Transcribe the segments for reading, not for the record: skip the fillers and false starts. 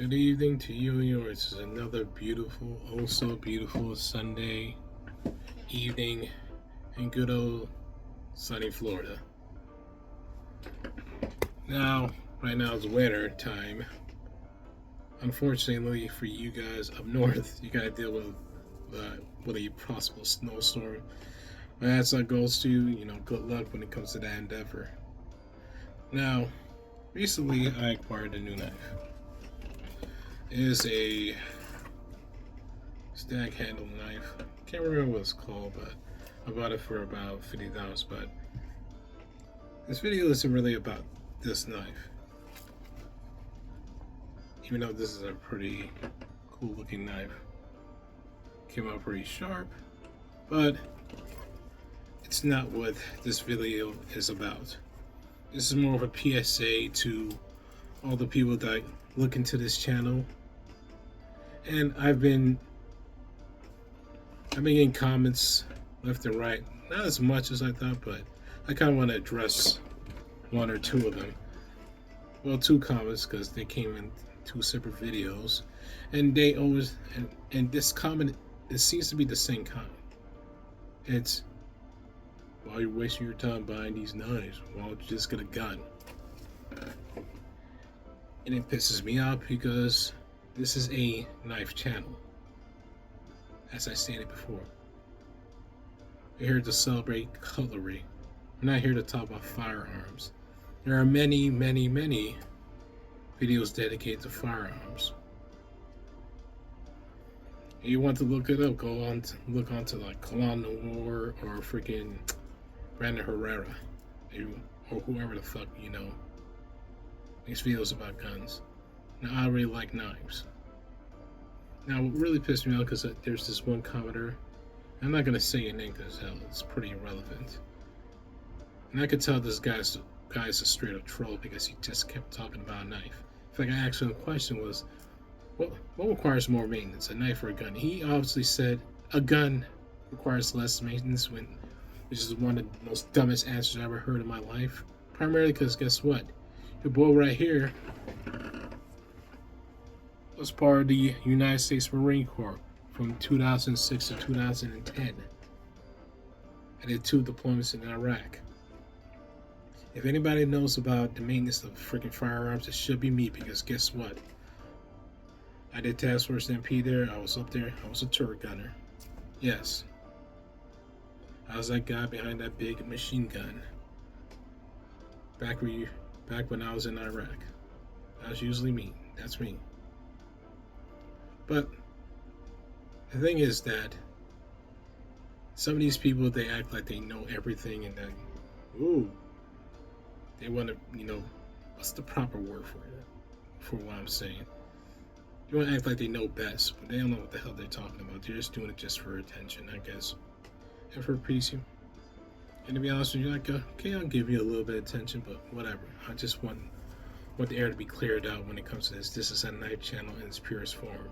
Good evening to you and yours. It's another beautiful, oh so beautiful Sunday evening in good old sunny Florida. Now, right now it's winter time. Unfortunately for you guys up north, you gotta deal with a possible snowstorm. My answer goes to good luck when it comes to that endeavor. Now, recently I acquired a new knife. It is a stack handle knife. Can't remember what it's called, but I bought it for about $50. But this video isn't really about this knife, even though this is a pretty cool looking knife. Came out pretty sharp, but it's not what this video is about. This is more of a PSA to all the people that look into this channel, and I've been getting comments left and right. Not as much as I thought, but I kind of want to address one or two of them. Well, two comments because they came in two separate videos, and they always and this comment, it seems to be the same comment. It's, while you're wasting your time buying these knives, why don't you just get a gun? And it pisses me off because this is a knife channel. As I stated before, we're here to celebrate cutlery. We're not here to talk about firearms. There are many, many, many videos dedicated to firearms. If you want to look it up, go on to look onto like Kalon Noir or freaking Brandon Herrera, or whoever the fuck makes videos about guns. Now, I really like knives. Now, what really pissed me off because there's this one commenter. I'm not gonna say your name because hell, it's pretty irrelevant. And I could tell this guy's a straight up troll because he just kept talking about a knife. In fact, I asked him the question was, what requires more maintenance, a knife or a gun? He obviously said a gun requires less maintenance, which is one of the most dumbest answers I ever heard in my life. Primarily because guess what? Your boy right here was part of the United States Marine Corps from 2006 to 2010. I did 2 deployments in Iraq. If anybody knows about the maintenance of freaking firearms, it should be me because guess what? I did Task Force MP there. I was up there. I was a turret gunner. Yes. I was that guy behind that big machine gun. Back when I was in Iraq. That's usually me. That's me. But the thing is that some of these people, they act like they know everything, and then, they want to, what's the proper word for it? For what I'm saying. They want to act like they know best, but they don't know what the hell they're talking about. They're just doing it just for attention, I guess. And for appeasing. And to be honest with you, like, okay, I'll give you a little bit of attention, but whatever. I just want the air to be cleared out when it comes to this. This is a knife channel in its purest form.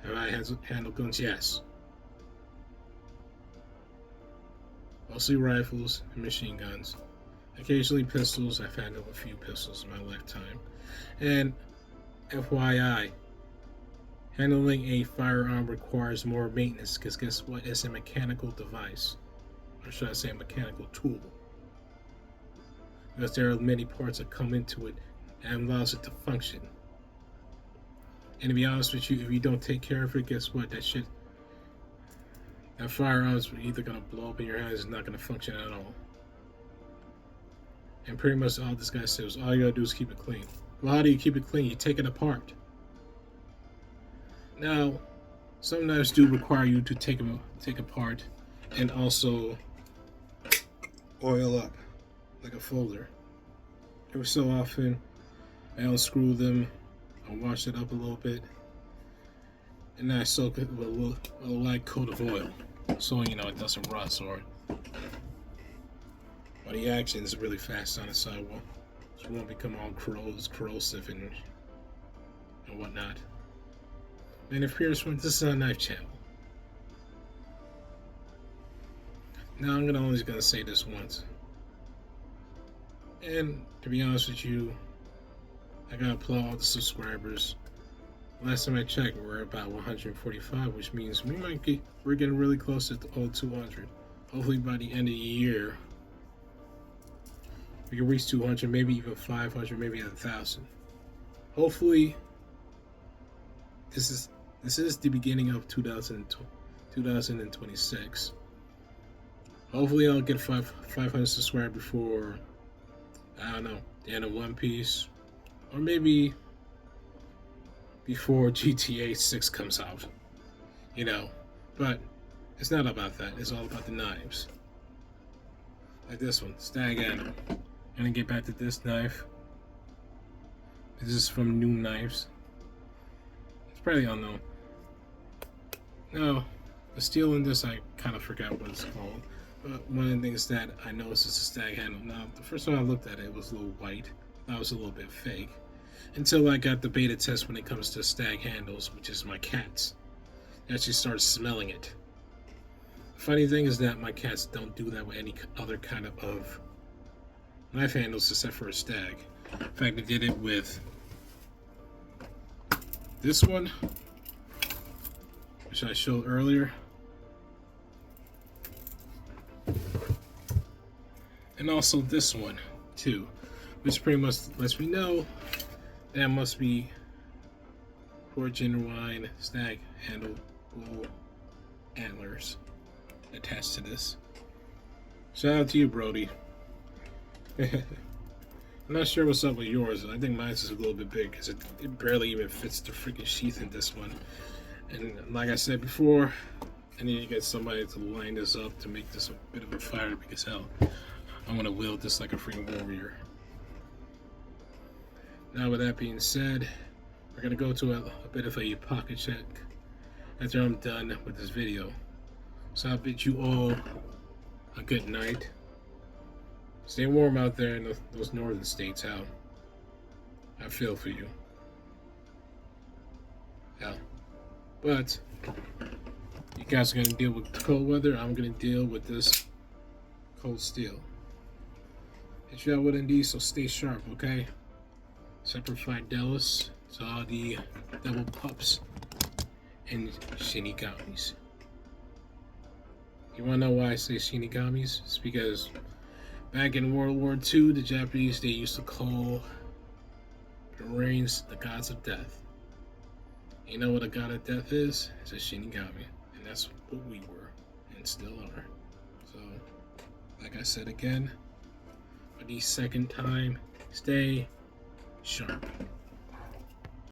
Have I handled guns? Yes. Mostly rifles and machine guns. Occasionally pistols. I've handled a few pistols in my lifetime. And FYI, handling a firearm requires more maintenance because guess what? It's a mechanical device. Or should I say a mechanical tool. Because there are many parts that come into it and allows it to function. And to be honest with you, if you don't take care of it, guess what? That firearm is either going to blow up in your hands, it's not going to function at all. And pretty much all this guy says, all you got to do is keep it clean. Well, how do you keep it clean? You take it apart. Now, some knives do require you to take apart and also oil up like a folder. Every so often, I unscrew them. I wash it up a little bit, and then I soak it with a light coat of oil, so it doesn't rust or the action is really fast on the sidewall, so it won't become all corrosive and whatnot. And if here's one, this is a knife channel. Now I'm only gonna say this once, and to be honest with you, I gotta applaud all the subscribers last time I checked, we're about 145, which means we're getting really close to the 200. Hopefully by the end of the year, we can reach 200, maybe even 500, maybe 1,000. Hopefully, this is the beginning of 2026. Hopefully, I'll get 500 subscribers before, I don't know, the end of One Piece, or maybe before GTA 6 comes out. You know, but it's not about that. It's all about the knives. Like this one, Stag Animal. Gonna get back to this knife. This is from New Knives. It's probably unknown. No, the steel in this I kind of forgot what it's called. But one of the things that I noticed is the stag handle. Now, the first time I looked at it, it was a little white. That was a little bit fake. Until I got the beta test when it comes to stag handles, which is my cats. I actually started smelling it. The funny thing is that my cats don't do that with any other kind of knife handles except for a stag. In fact, they did it with this one, which I showed earlier. And also this one, too, which pretty much lets me know that must be for genuine stag handle bull antlers attached to this. Shout out to you, Brody. I'm not sure what's up with yours. I think mine's is a little bit big because it barely even fits the freaking sheath in this one. And like I said before, I need to get somebody to line this up to make this a bit of a fire because hell, I'm gonna wield this like a freaking warrior. Now with that being said, we're gonna go to a bit of a pocket check after I'm done with this video. So I bid you all a good night. Stay warm out there in those northern states, Hal. I feel for you. Hell. But you guys are gonna deal with the cold weather. I'm gonna deal with this cold steel. Hit you out with indeed, so stay sharp, okay? Semper Fidelis to all the devil pups and shinigamis. You wanna know why I say shinigamis? It's because back in World War II, the Japanese, they used to call the Marines the gods of death. You know what a god of death is? It's a shinigami. And that's what we were, and still are. So, like I said again, for the second time, stay sharp.